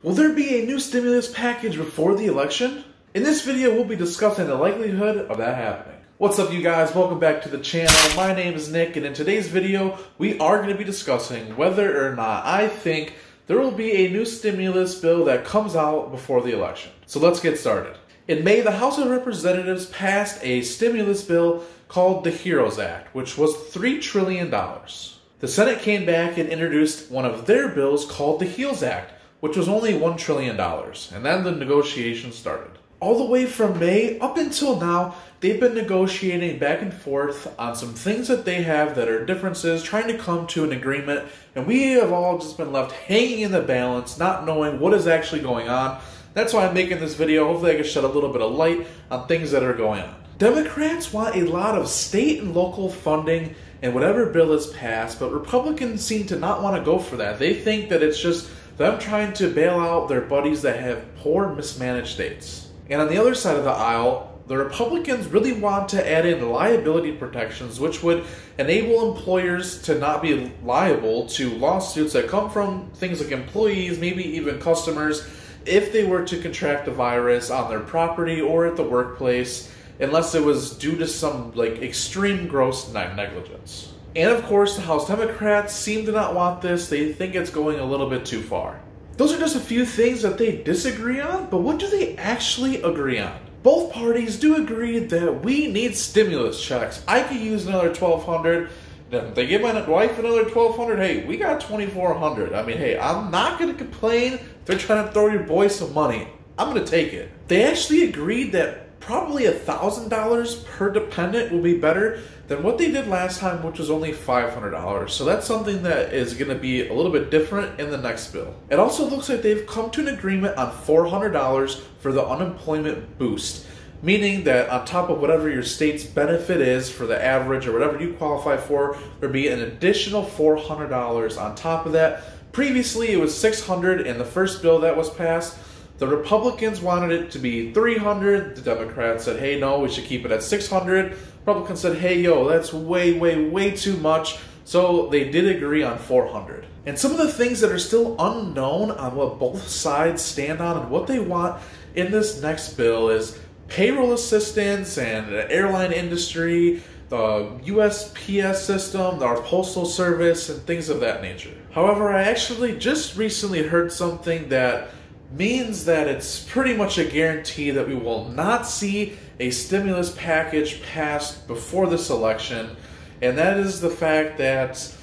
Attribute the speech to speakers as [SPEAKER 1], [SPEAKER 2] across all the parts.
[SPEAKER 1] Will there be a new stimulus package before the election? In this video, we'll be discussing the likelihood of that happening. What's up, you guys? Welcome back to the channel. My name is Nick, and in today's video, we are going to be discussing whether or not I think there will be a new stimulus bill that comes out before the election. So let's get started. In May, the House of Representatives passed a stimulus bill called the HEROES Act, which was $3 trillion. The Senate came back and introduced one of their bills called the HEALS Act, which was only $1 trillion, and then the negotiations started. All the way from May up until now, they've been negotiating back and forth on some things that they have that are differences, trying to come to an agreement, and we have all just been left hanging in the balance, not knowing what is actually going on. That's why I'm making this video. Hopefully I can shed a little bit of light on things that are going on. Democrats want a lot of state and local funding in whatever bill is passed, but Republicans seem to not want to go for that. They think that it's just them trying to bail out their buddies that have poor, mismanaged states. And on the other side of the aisle, the Republicans really want to add in liability protections, which would enable employers to not be liable to lawsuits that come from things like employees, maybe even customers, if they were to contract the virus on their property or at the workplace, unless it was due to some extreme gross negligence. And of course, the House Democrats seem to not want this. They think it's going a little bit too far. Those are just a few things that they disagree on, but what do they actually agree on? Both parties do agree that we need stimulus checks. I could use another $1,200. If they give my wife another $1,200, hey, we got $2,400. I mean, hey, I'm not going to complain if they're trying to throw your boy some money. I'm going to take it. They actually agreed that probably $1,000 per dependent will be better than what they did last time, which was only $500. So that's something that is going to be a little bit different in the next bill. It also looks like they've come to an agreement on $400 for the unemployment boost, meaning that on top of whatever your state's benefit is for the average or whatever you qualify for, there'd be an additional $400 on top of that. Previously, it was $600 in the first bill that was passed. The Republicans wanted it to be $300. The Democrats said, hey, no, we should keep it at $600. Republicans said, hey, yo, that's way too much. So they did agree on $400. And some of the things that are still unknown on what both sides stand on and what they want in this next bill is payroll assistance and the airline industry, the USPS system, our postal service, and things of that nature. However, I actually just recently heard something that means that it's pretty much a guarantee that we will not see a stimulus package passed before this election, and that is the fact that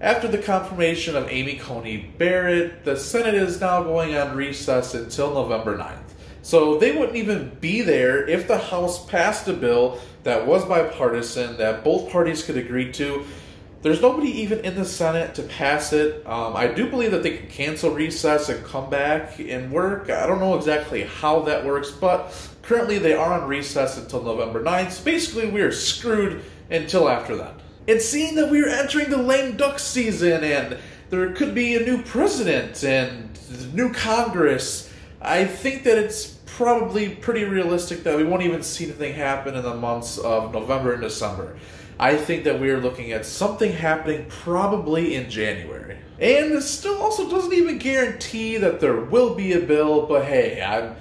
[SPEAKER 1] after the confirmation of Amy Coney Barrett, the Senate is now going on recess until November 9th. So they wouldn't even be there if the House passed a bill that was bipartisan, that both parties could agree to. There's nobody even in the Senate to pass it. I do believe that they can cancel recess and come back and work. I don't know exactly how that works, but currently they are on recess until November 9th. So basically, we are screwed until after that. And seeing that we are entering the lame duck season and there could be a new president and new Congress, I think that it's probably pretty realistic that we won't even see anything happen in the months of November and December. I think that we are looking at something happening probably in January. And this still also doesn't even guarantee that there will be a bill, but hey, I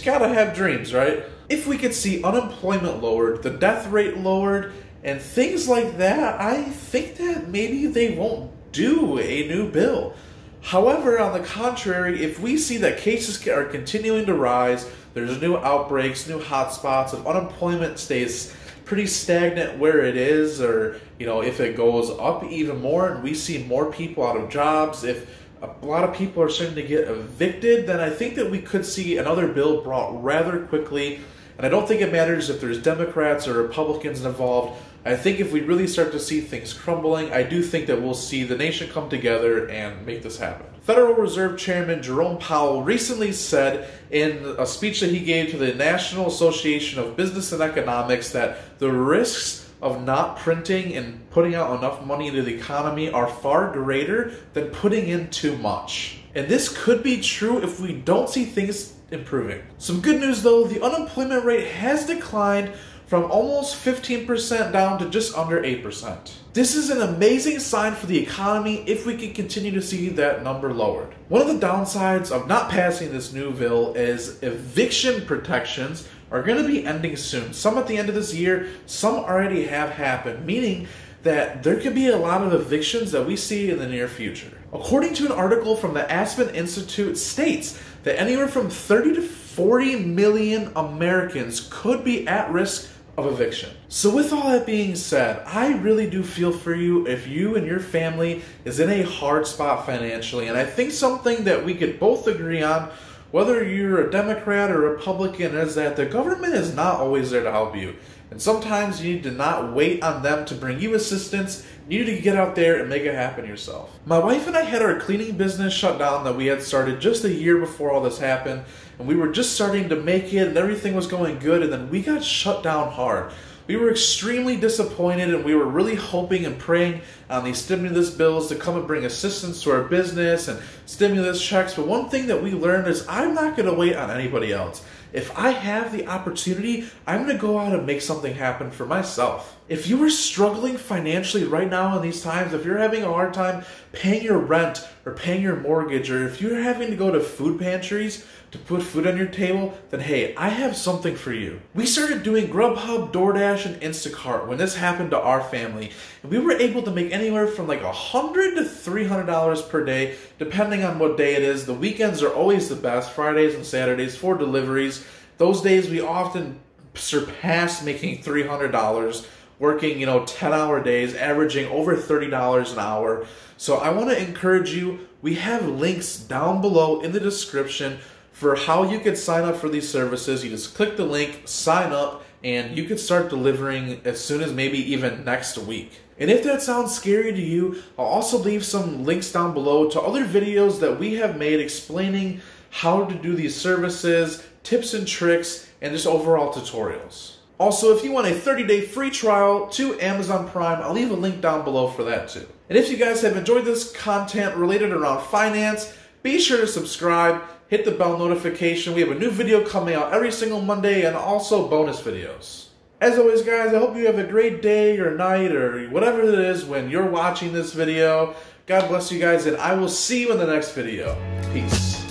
[SPEAKER 1] gotta have dreams, right? If we could see unemployment lowered, the death rate lowered, and things like that, I think that maybe they won't do a new bill. However, on the contrary, if we see that cases are continuing to rise, there's new outbreaks, new hotspots, if unemployment stays pretty stagnant where it is, or if it goes up even more and we see more people out of jobs, if a lot of people are starting to get evicted, then I think that we could see another bill brought rather quickly. And I don't think it matters if there's Democrats or Republicans involved. I think if we really start to see things crumbling, I do think that we'll see the nation come together and make this happen. Federal Reserve Chairman Jerome Powell recently said in a speech that he gave to the National Association of Business and Economics that the risks of not printing and putting out enough money into the economy are far greater than putting in too much. And this could be true if we don't see things improving. Some good news though, the unemployment rate has declined from almost 15% down to just under 8%. This is an amazing sign for the economy if we can continue to see that number lowered. One of the downsides of not passing this new bill is eviction protections are going to be ending soon. Some at the end of this year, some already have happened, meaning that there could be a lot of evictions that we see in the near future. According to an article from the Aspen Institute, states that anywhere from 30 to 40 million Americans could be at risk of eviction. So with all that being said, I really do feel for you if you and your family is in a hard spot financially, and I think something that we could both agree on, whether you're a Democrat or Republican, is that the government is not always there to help you. And sometimes you need to not wait on them to bring you assistance. You need to get out there and make it happen yourself. My wife and I had our cleaning business shut down that we had started just a year before all this happened. And we were just starting to make it and everything was going good. And then we got shut down hard. We were extremely disappointed and we were really hoping and praying on these stimulus bills to come and bring assistance to our business and stimulus checks. But one thing that we learned is I'm not going to wait on anybody else. If I have the opportunity, I'm going to go out and make something happen for myself. If you are struggling financially right now in these times, if you're having a hard time paying your rent or paying your mortgage, or if you're having to go to food pantries to put food on your table, then hey, I have something for you. We started doing Grubhub, DoorDash, and Instacart when this happened to our family. And we were able to make anywhere from like $100 to $300 per day, depending on what day it is. The weekends are always the best, Fridays and Saturdays for deliveries. Those days we often surpass making $300, working 10-hour days, averaging over $30 an hour. So I want to encourage you, we have links down below in the description for how you could sign up for these services. You just click the link, sign up, and you could start delivering as soon as maybe even next week. And if that sounds scary to you, I'll also leave some links down below to other videos that we have made explaining how to do these services, tips and tricks, and just overall tutorials. Also, if you want a 30-day free trial to Amazon Prime, I'll leave a link down below for that too. And if you guys have enjoyed this content related around finance, be sure to subscribe, hit the bell notification. We have a new video coming out every single Monday and also bonus videos. As always, guys, I hope you have a great day or night or whatever it is when you're watching this video. God bless you guys, and I will see you in the next video. Peace.